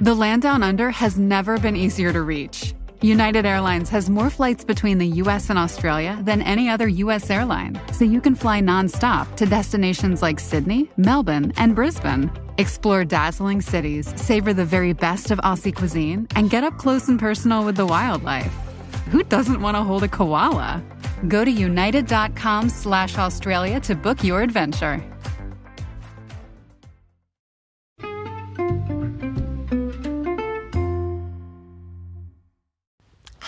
The land down under has never been easier to reach. United Airlines has more flights between the U.S. and Australia than any other U.S. airline, so you can fly nonstop to destinations like Sydney, Melbourne, and Brisbane. Explore dazzling cities, savor the very best of Aussie cuisine, and get up close and personal with the wildlife. Who doesn't want to hold a koala? Go to united.com/Australia to book your adventure.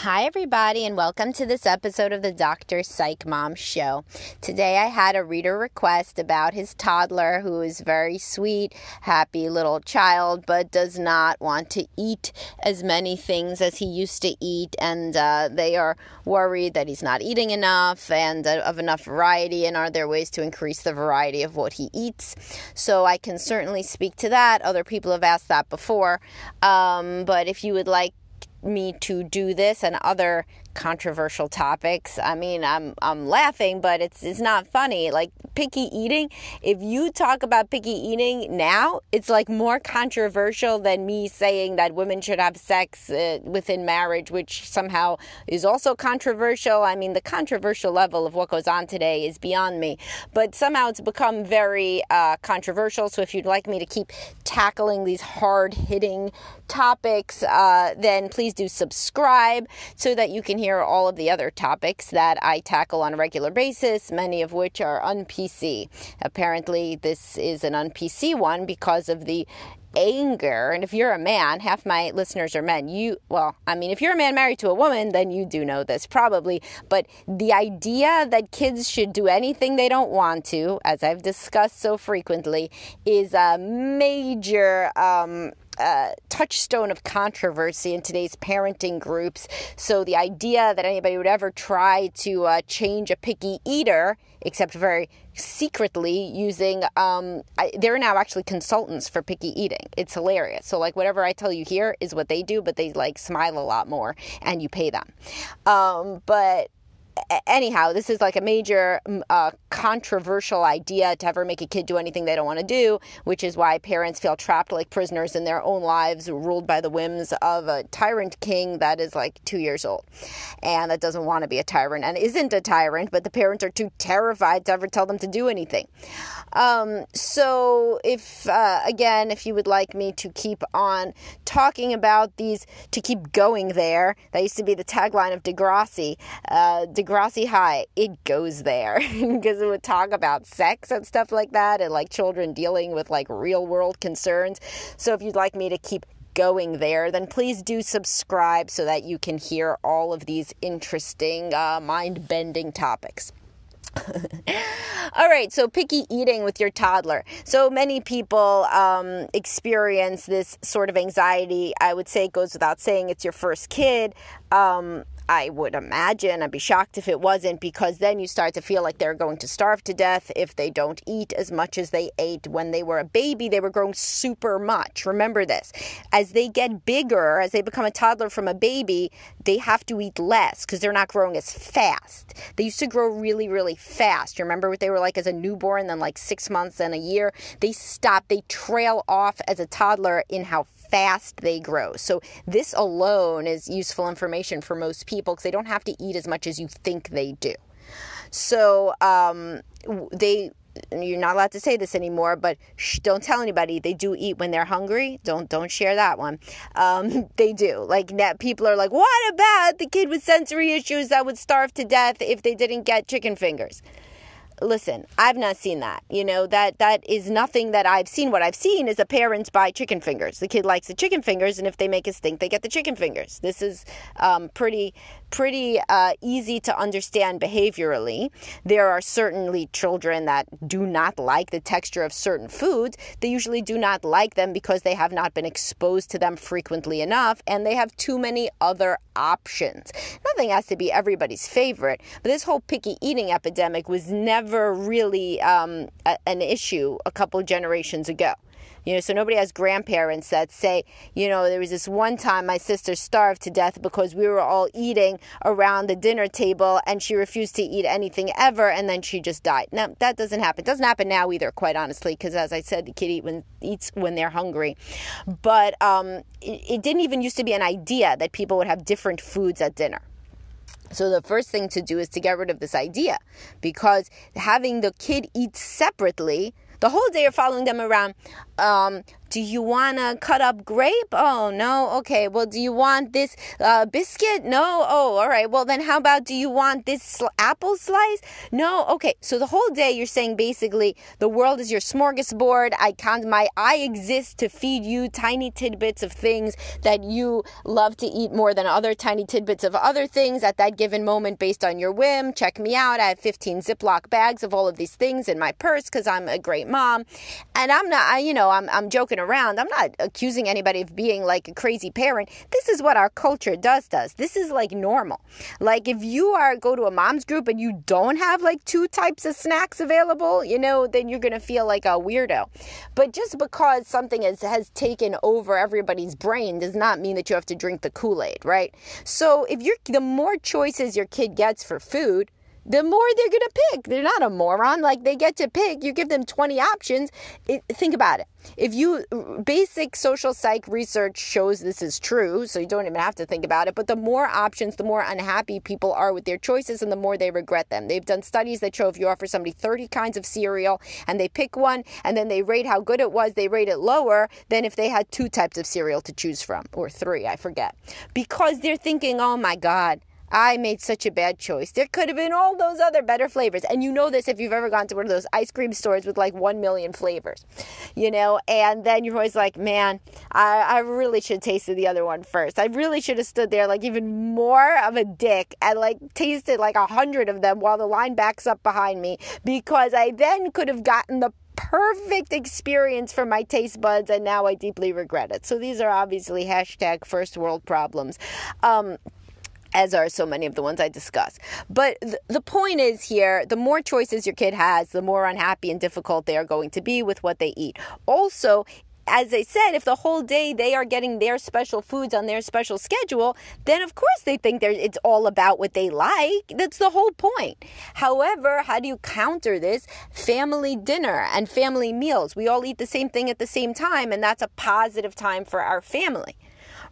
Hi, everybody, and welcome to this episode of the Dr. Psych Mom Show. Today, I had a reader request about his toddler, who is very sweet, happy little child, but does not want to eat as many things as he used to eat, and they are worried that he's not eating enough and of enough variety, and are there ways to increase the variety of what he eats? So I can certainly speak to that. Other people have asked that before, but if you would like me to do this and other controversial topics, I mean, I'm laughing, but it's not funny. Like picky eating, if you talk about picky eating now, it's like more controversial than me saying that women should have sex within marriage, which somehow is also controversial. I mean, the controversial level of what goes on today is beyond me, but somehow it's become very controversial. So if you'd like me to keep tackling these hard-hitting topics, then please do subscribe so that you can hear all of the other topics that I tackle on a regular basis, many of which are un-PC. Apparently, this is an un-PC one because of the anger. And if you're a man, half my listeners are men. If you're a man married to a woman, then you do know this probably. But the idea that kids should do anything they don't want to, as I've discussed so frequently, is a major touchstone of controversy in today's parenting groups. So the idea that anybody would ever try to change a picky eater, except very secretly using, they're now actually consultants for picky eating. It's hilarious. So like whatever I tell you here is what they do, but they like smile a lot more and you pay them. But anyhow, this is like a major controversial idea to ever make a kid do anything they don't want to do, which is why parents feel trapped like prisoners in their own lives, ruled by the whims of a tyrant king that is like 2 years old and that doesn't want to be a tyrant and isn't a tyrant, but the parents are too terrified to ever tell them to do anything. So if you would like me to keep on talking about these, to keep going there, that used to be the tagline of Degrassi. Degrassi High, it goes there, because it would talk about sex and stuff like that, and like children dealing with like real world concerns. So if you'd like me to keep going there, then please do subscribe so that you can hear all of these interesting, mind-bending topics. All right, so picky eating with your toddler. So many people experience this sort of anxiety. I would say it goes without saying, it's your first kid. I would imagine, I'd be shocked if it wasn't, because then you start to feel like they're going to starve to death if they don't eat as much as they ate when they were a baby. They were growing super much. Remember this. As they get bigger, as they become a toddler from a baby, they have to eat less because they're not growing as fast. They used to grow really, really fast. You remember what they were like as a newborn, then like 6 months and a year? They trail off as a toddler in how fast they grow. So this alone is useful information for most people because they don't have to eat as much as you think they do. So you're not allowed to say this anymore, but don't tell anybody. They do eat when they're hungry. Don't share that one. They do. Like people are like, what about the kid with sensory issues that would starve to death if they didn't get chicken fingers? Listen, I've not seen that. That is nothing that I've seen. What I've seen is the parents buy chicken fingers. The kid likes the chicken fingers, and if they make a stink, they get the chicken fingers. This is pretty easy to understand behaviorally. There are certainly children that do not like the texture of certain foods. They usually do not like them because they have not been exposed to them frequently enough, and they have too many other options. Nothing has to be everybody's favorite, but this whole picky eating epidemic was never really an issue a couple generations ago. So nobody has grandparents that say, there was this one time my sister starved to death because we were all eating around the dinner table and she refused to eat anything ever and then she just died. Now, that doesn't happen. It doesn't happen now either, quite honestly, because as I said, the kid eats when they're hungry. But it didn't even used to be an idea that people would have different foods at dinner. So the first thing to do is to get rid of this idea, because having the kid eat separately, the whole day you're following them around. Do you want to cut up grape? Oh, no. Okay. Well, do you want this biscuit? No. Oh, all right. Well, then how about, do you want this apple slice? No. Okay. So the whole day you're saying basically the world is your smorgasbord. I exist to feed you tiny tidbits of things that you love to eat more than other tiny tidbits of other things at that given moment based on your whim. Check me out. I have 15 Ziploc bags of all of these things in my purse because I'm a great mom. And I'm not, I'm joking around. I'm not accusing anybody of being like a crazy parent. This is what our culture does. This is like normal. Like if you go to a mom's group and you don't have like 2 types of snacks available, then you're going to feel like a weirdo. But just because something has taken over everybody's brain does not mean that you have to drink the Kool-Aid, right? So the more choices your kid gets for food, the more they're going to pick. They're not a moron. Like, they get to pick. You give them 20 options. Think about it. Basic social psych research shows this is true, so you don't even have to think about it. But the more options, the more unhappy people are with their choices and the more they regret them. They've done studies that show if you offer somebody 30 kinds of cereal and they pick one and then they rate how good it was, they rate it lower than if they had 2 types of cereal to choose from, or 3, I forget. Because they're thinking, oh my God, I made such a bad choice. There could have been all those other better flavors. And you know this if you've ever gone to one of those ice cream stores with like 1 million flavors, and then you're always like, man, I really should have tasted the other one first. I really should have stood there like even more of a dick and like tasted like 100 of them while the line backs up behind me, because I then could have gotten the perfect experience for my taste buds, and now I deeply regret it. So these are obviously hashtag first world problems. As are so many of the ones I discuss. But the point is here, the more choices your kid has, the more unhappy and difficult they are going to be with what they eat. Also, as I said, if the whole day they are getting their special foods on their special schedule, then of course they think it's all about what they like. That's the whole point. However, how do you counter this? Family dinner and family meals. We all eat the same thing at the same time, and that's a positive time for our family.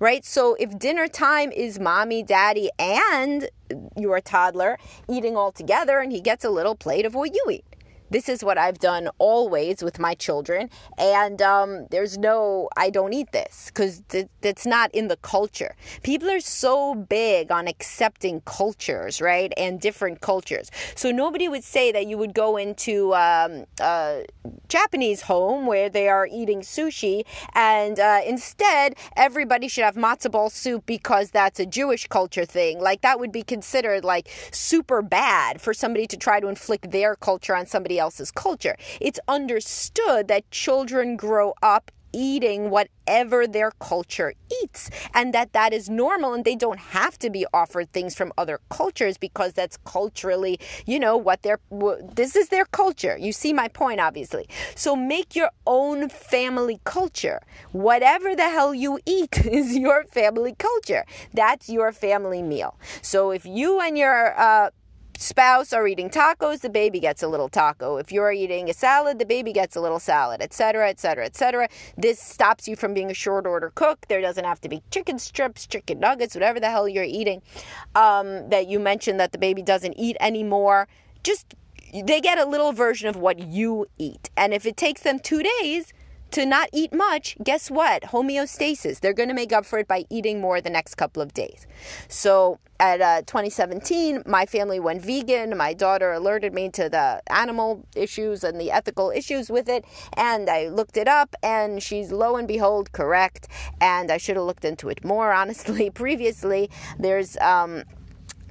Right? So if dinner time is mommy, daddy, and your toddler eating all together, and he gets a little plate of what you eat. This is what I've done always with my children. And I don't eat this because that's not in the culture. People are so big on accepting cultures, right? And different cultures. So nobody would say that you would go into a Japanese home where they are eating sushi and instead everybody should have matzo ball soup because that's a Jewish culture thing. Like that would be considered like super bad for somebody to try to inflict their culture on somebody else's culture. It's understood that children grow up eating whatever their culture eats, and that is normal, and they don't have to be offered things from other cultures because that's culturally, this is their culture. You see my point, obviously. So make your own family culture. Whatever the hell you eat is your family culture. That's your family meal. So if you and your spouse are eating tacos, the baby gets a little taco. If you're eating a salad, the baby gets a little salad, etc., etc., etc. This stops you from being a short order cook. There doesn't have to be chicken strips, chicken nuggets, whatever the hell you're eating that you mentioned that the baby doesn't eat anymore. Just they get a little version of what you eat. And if it takes them 2 days to not eat much, guess what? Homeostasis. They're going to make up for it by eating more the next couple of days. So at 2017, my family went vegan. My daughter alerted me to the animal issues and the ethical issues with it. And I looked it up, and she's lo and behold correct. And I should have looked into it more, honestly, previously. There's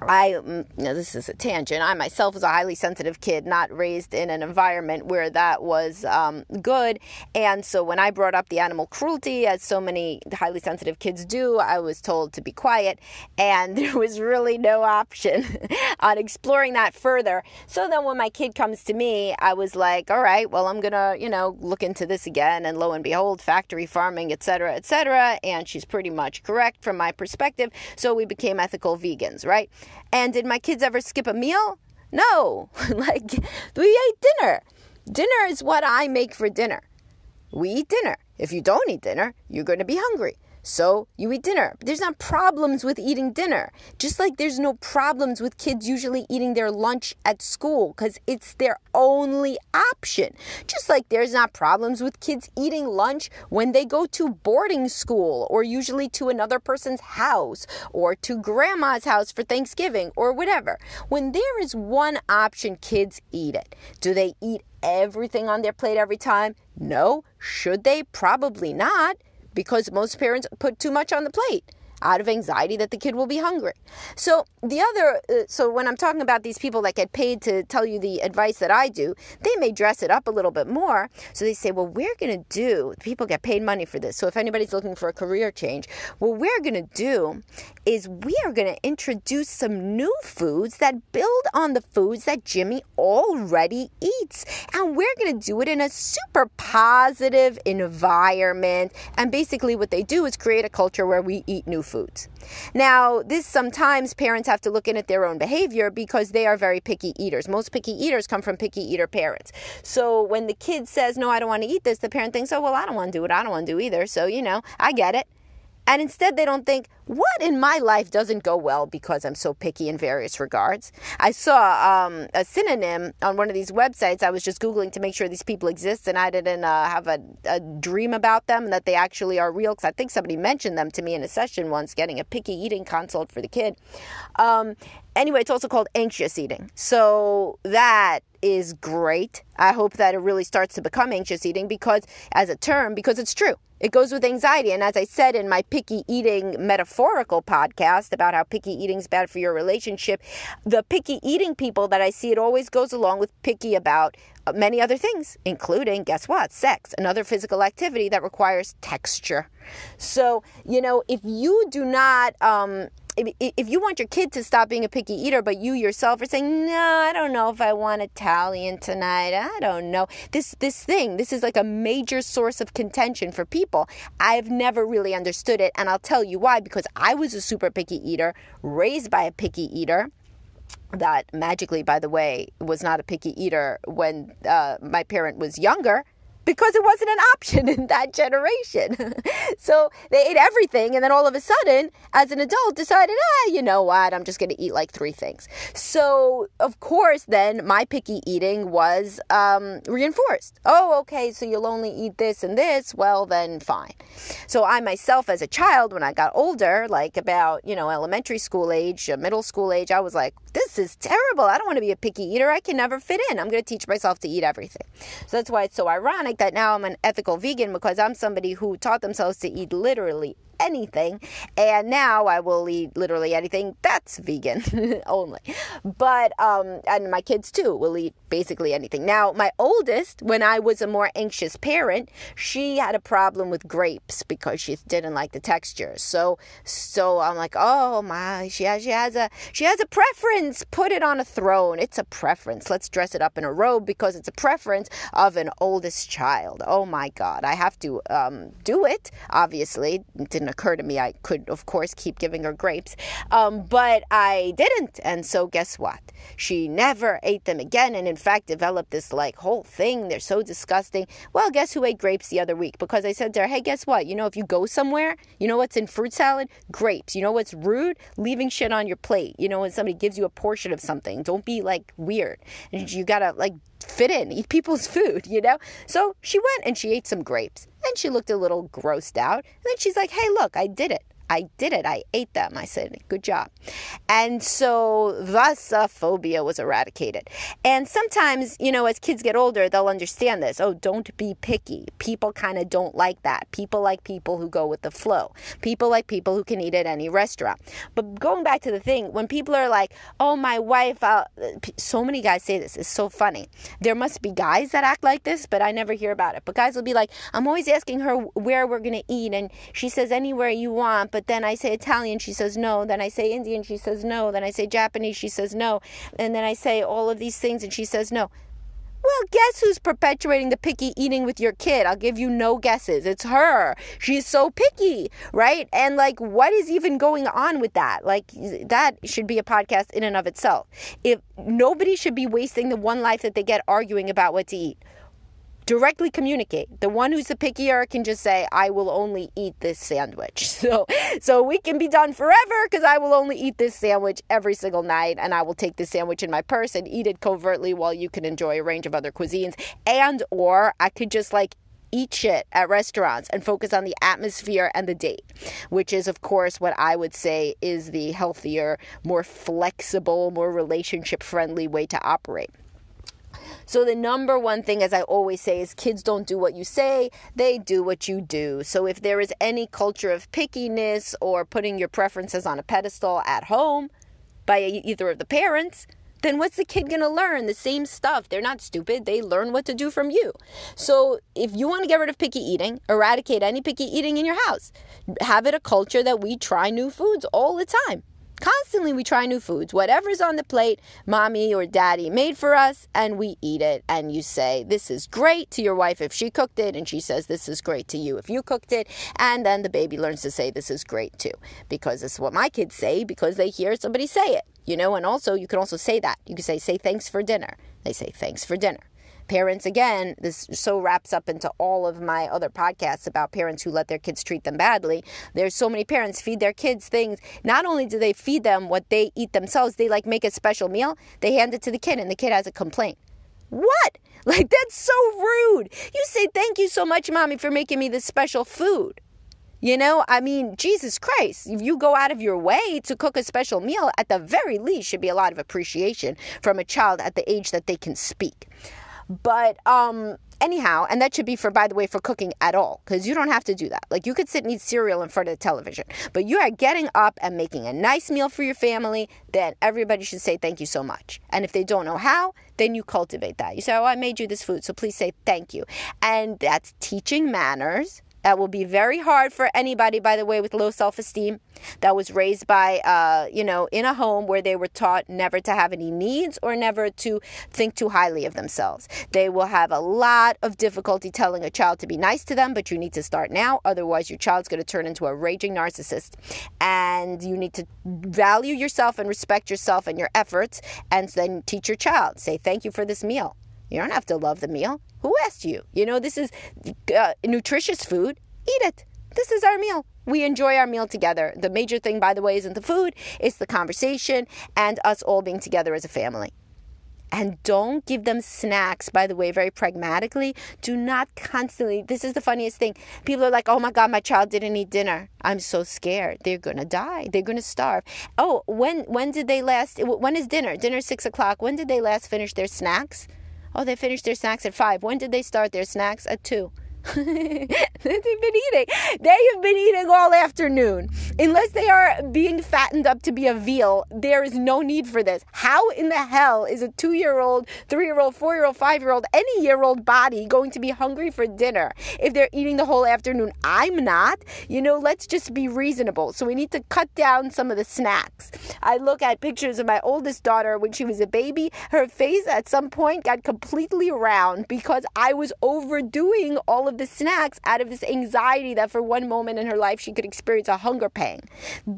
this is a tangent. I myself was a highly sensitive kid, not raised in an environment where that was good. And so when I brought up the animal cruelty, as so many highly sensitive kids do, I was told to be quiet. And there was really no option on exploring that further. So then when my kid comes to me, I was like, all right, well, I'm going to, look into this again. And lo and behold, factory farming, et cetera, et cetera. And she's pretty much correct from my perspective. So we became ethical vegans, right? And did my kids ever skip a meal? No. We ate dinner. Dinner is what I make for dinner. We eat dinner. If you don't eat dinner, you're going to be hungry. So you eat dinner. There's not problems with eating dinner. Just like there's no problems with kids usually eating their lunch at school because it's their only option. Just like there's not problems with kids eating lunch when they go to boarding school or usually to another person's house or to grandma's house for Thanksgiving or whatever. When there is one option, kids eat it. Do they eat everything on their plate every time? No. Should they? Probably not. Because most parents put too much on the plate out of anxiety that the kid will be hungry. So so when I'm talking about these people that get paid to tell you the advice that I do, they may dress it up a little bit more. So they say, well, we're going to do, people get paid money for this. So if anybody's looking for a career change, what we're going to do is we are going to introduce some new foods that build on the foods that Jimmy already eats. And we're going to do it in a super positive environment. And basically what they do is create a culture where we eat new foods. Now, this sometimes parents have to look in at their own behavior because they are very picky eaters. Most picky eaters come from picky eater parents. So when the kid says, no, I don't want to eat this, the parent thinks, oh, well, I don't want to do it. I don't want to do either. So, I get it. And instead they don't think, what in my life doesn't go well because I'm so picky in various regards? I saw a synonym on one of these websites. I was just Googling to make sure these people exist, and I didn't have a dream about them and that they actually are real, because I think somebody mentioned them to me in a session once, getting a picky eating consult for the kid. Anyway, it's also called anxious eating. So that is great. I hope that it really starts to become anxious eating because it's true. It goes with anxiety. And as I said in my picky eating metaphorical podcast about how picky eating is bad for your relationship, the picky eating people that I see, it always goes along with picky about many other things, including, guess what? Sex, another physical activity that requires texture. So, if you do not, if you want your kid to stop being a picky eater, but you yourself are saying, no, I don't know if I want Italian tonight. I don't know. This is like a major source of contention for people. I've never really understood it. And I'll tell you why, because I was a super picky eater, raised by a picky eater. That magically, by the way, was not a picky eater when my parent was younger, because it wasn't an option in that generation. So they ate everything, and then all of a sudden, as an adult, decided, you know what, I'm just going to eat like 3 things. So, of course, then my picky eating was reinforced. Oh, okay, so you'll only eat this and this? Well, then fine. So I myself, as a child, when I got older, like about, elementary school age, middle school age, I was like, this is terrible. I don't want to be a picky eater. I can never fit in. I'm going to teach myself to eat everything. So that's why it's so ironic that now I'm an ethical vegan, because I'm somebody who taught themselves to eat literally anything, and now I will eat literally anything that's vegan only. But and my kids too will eat basically anything. Now, my oldest, when I was a more anxious parent, she had a problem with grapes because she didn't like the texture. So I'm like, oh my, she has a preference. Put it on a throne. It's a preference. Let's dress it up in a robe because it's a preference of an oldest child. Oh my God, I have to do it. Obviously, it didn't occur to me I could, of course, keep giving her grapes, but I didn't. And so guess what? She never ate them again, and in fact developed this whole thing. They're so disgusting. Well, guess who ate grapes the other week? Because I said to her, hey, guess what? If you go somewhere, you know what's in fruit salad? Grapes. You know what's rude? Leaving shit on your plate. When somebody gives you a portion of something, don't be weird. And you gotta fit in, eat people's food, So she went and she ate some grapes, and she looked a little grossed out. And then she's like, hey, look, I did it. I did it. I ate them. I said, good job. And so thus phobia was eradicated. And sometimes, as kids get older, they'll understand this. Oh, don't be picky. People kind of don't like that. People like people who go with the flow. People like people who can eat at any restaurant. But going back to the thing, when people are like, oh, my wife, so many guys say this. It's so funny. There must be guys that act like this, but I never hear about it. But guys will be like, I'm always asking her where we're going to eat. And she says, anywhere you want. But then I say Italian, she says no. Then I say Indian, she says no. Then I say Japanese, she says no. And then I say all of these things and she says no. Well, guess who's perpetuating the picky eating with your kid? I'll give you no guesses. It's her. She's so picky, right? And what is even going on with that? That should be a podcast in and of itself. If nobody should be wasting the one life that they get arguing about what to eat. Directly communicate. The one who's the pickier can just say, I will only eat this sandwich. So we can be done forever because I will only eat this sandwich every single night, and I will take this sandwich in my purse and eat it covertly while you can enjoy a range of other cuisines. Or I could just eat shit at restaurants and focus on the atmosphere and the date, which is, of course, what I would say is the healthier, more flexible, more relationship-friendly way to operate. So the number one thing, as I always say, is kids don't do what you say, they do what you do. So if there is any culture of pickiness or putting your preferences on a pedestal at home by either of the parents, then what's the kid going to learn? The same stuff. They're not stupid. They learn what to do from you. So if you want to get rid of picky eating, eradicate any picky eating in your house. Have it a culture that we try new foods all the time. Constantly we try new foods. Whatever's on the plate, mommy or daddy made for us, and we eat it. And you say, this is great to your wife if she cooked it, and she says, this is great to you if you cooked it. And then the baby learns to say, this is great too. Because it's what my kids say, because they hear somebody say it. And also, you can also say that. You can say thanks for dinner. They say, thanks for dinner. Parents, again, this so wraps up into all of my other podcasts about parents who let their kids treat them badly. There's so many parents feed their kids things. Not only do they feed them what they eat themselves, they make a special meal. They hand it to the kid and the kid has a complaint. What? That's so rude. You say, thank you so much, mommy, for making me this special food. Jesus Christ, if you go out of your way to cook a special meal, at the very least should be a lot of appreciation from a child at the age that they can speak. But anyhow, and that should be for cooking at all, because you don't have to do that. You could sit and eat cereal in front of the television, but you are getting up and making a nice meal for your family, then everybody should say thank you so much. And if they don't know how, then you cultivate that. You say, oh, I made you this food, so please say thank you. And that's teaching manners. That will be very hard for anybody, by the way, with low self-esteem that was raised by, in a home where they were taught never to have any needs or never to think too highly of themselves. They will have a lot of difficulty telling a child to be nice to them, but you need to start now. Otherwise, your child's going to turn into a raging narcissist. And you need to value yourself and respect yourself and your efforts, and then teach your child. Say, thank you for this meal. You don't have to love the meal. Who asked you? This is nutritious food. Eat it. This is our meal. We enjoy our meal together. The major thing, by the way, isn't the food. It's the conversation and us all being together as a family. And don't give them snacks, by the way, very pragmatically. Do not constantly. This is the funniest thing. People are like, oh my God, my child didn't eat dinner. I'm so scared. They're going to die. They're going to starve. Oh, when did they last? When is dinner? Dinner's 6:00. When did they last finish their snacks? Oh, they finished their snacks at 5. When did they start their snacks? At 2. They've been eating. They have been eating all afternoon. Unless they are being fattened up to be a veal, there is no need for this. How in the hell is a 2-year-old, 3-year-old, 4-year-old, 5-year-old, any year-old body going to be hungry for dinner if they're eating the whole afternoon? I'm not. Let's just be reasonable. So we need to cut down some of the snacks. I look at pictures of my oldest daughter when she was a baby. Her face at some point got completely round because I was overdoing all of the snacks out of this anxiety that for one moment in her life she could experience a hunger pang.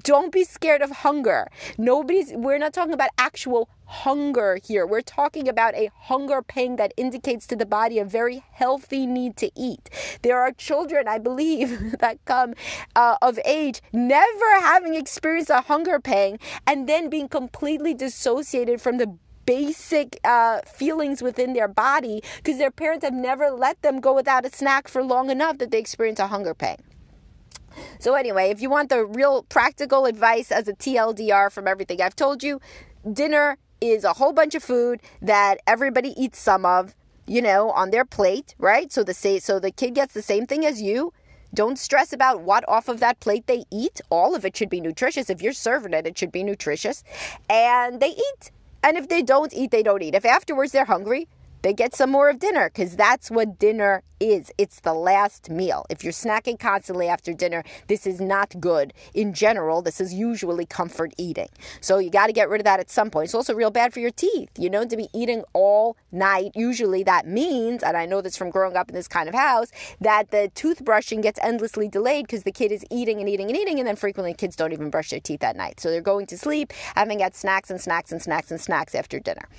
Don't be scared of hunger. We're not talking about actual hunger here. We're talking about a hunger pang that indicates to the body a very healthy need to eat. There are children, I believe, that come of age never having experienced a hunger pang and then being completely dissociated from the basic feelings within their body because their parents have never let them go without a snack for long enough that they experience a hunger pang. So anyway, if you want the real practical advice as a TLDR from everything I've told you, dinner is a whole bunch of food that everybody eats some of, on their plate, right? So the kid gets the same thing as you. Don't stress about what off of that plate they eat. All of it should be nutritious. If you're serving it, it should be nutritious. And they eat. And if they don't eat, they don't eat. If afterwards they're hungry, they get some more of dinner, because that's what dinner is. It's the last meal. If you're snacking constantly after dinner, this is not good. In general, this is usually comfort eating. So you got to get rid of that at some point. It's also real bad for your teeth, to be eating all night. Usually that means, and I know this from growing up in this kind of house, that the toothbrushing gets endlessly delayed because the kid is eating and eating and eating, and then frequently kids don't even brush their teeth at night. So they're going to sleep, having had snacks and snacks and snacks and snacks after dinner.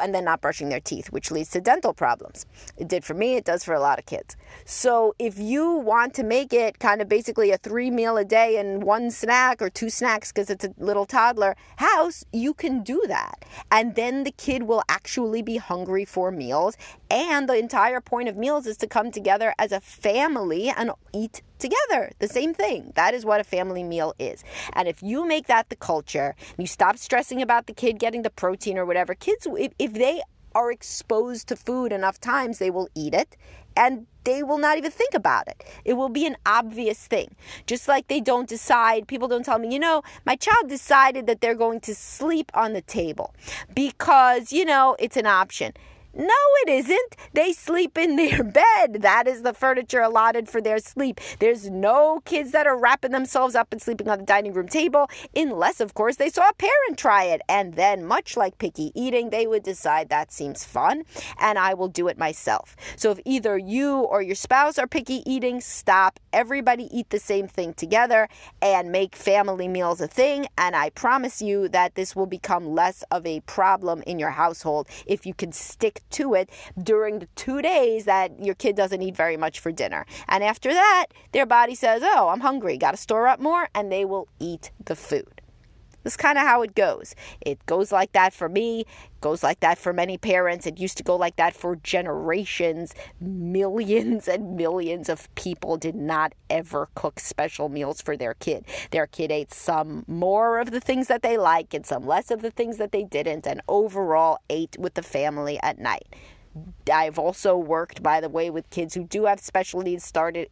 And then not brushing their teeth, which leads to dental problems. It did for me. It does for a lot of kids. So if you want to make it kind of basically a 3 meal a day and 1 snack or 2 snacks because it's a little toddler house, you can do that. And then the kid will actually be hungry for meals. And the entire point of meals is to come together as a family and eat together. The same thing. That is what a family meal is. And if you make that the culture, and you stop stressing about the kid getting the protein or whatever, kids, if they are exposed to food enough times, they will eat it, and they will not even think about it. It will be an obvious thing. Just like they don't decide, people don't tell me, my child decided that they're going to sleep on the table because, it's an option. No, it isn't. They sleep in their bed. That is the furniture allotted for their sleep. There's no kids that are wrapping themselves up and sleeping on the dining room table, unless, of course, they saw a parent try it. And then, much like picky eating, they would decide that seems fun, and I will do it myself. So if either you or your spouse are picky eating, stop. Everybody eat the same thing together and make family meals a thing. And I promise you that this will become less of a problem in your household if you can stick to it during the 2 days that your kid doesn't eat very much for dinner. And after that, their body says, oh, I'm hungry, got to store up more, and they will eat the food. That's kind of how it goes. It goes like that for me, goes like that for many parents. It used to go like that for generations. Millions and millions of people did not ever cook special meals for their kid. Their kid ate some more of the things that they like and some less of the things that they didn't, and overall ate with the family at night. I've also worked, by the way, with kids who do have special needs, started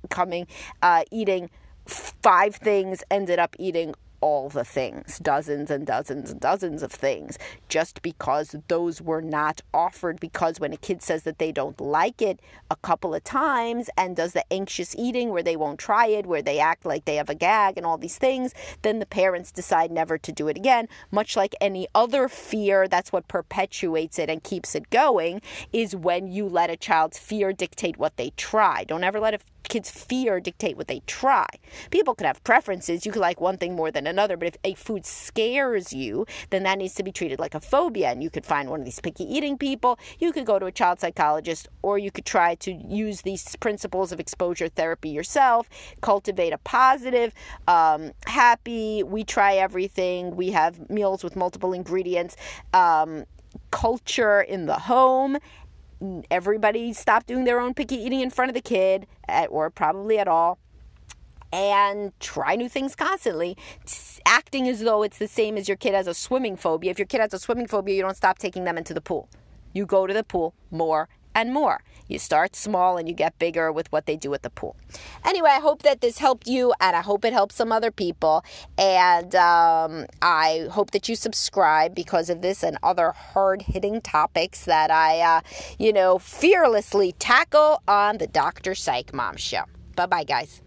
eating 5 things, ended up eating all the things, dozens and dozens and dozens of things, just because those were not offered. Because when a kid says that they don't like it a couple of times and does the anxious eating where they won't try it, where they act like they have a gag and all these things, then the parents decide never to do it again. Much like any other fear, that's what perpetuates it and keeps it going, is when you let a child's fear dictate what they try. Don't ever let a kid's fear dictate what they try. People could have preferences. You could like one thing more than another, but if a food scares you, then that needs to be treated like a phobia. And you could find one of these picky eating people. You could go to a child psychologist, or you could try to use these principles of exposure therapy yourself, cultivate a positive, happy, we try everything, we have meals with multiple ingredients, culture in the home. Everybody stop doing their own picky eating in front of the kid, or probably at all, and try new things constantly, acting as though it's the same as your kid has a swimming phobia. If your kid has a swimming phobia, you don't stop taking them into the pool. You go to the pool more and more. You start small and you get bigger with what they do at the pool. Anyway, I hope that this helped you, and I hope it helps some other people. And I hope that you subscribe because of this and other hard-hitting topics that I, fearlessly tackle on the Dr. Psych Mom Show. Bye-bye, guys.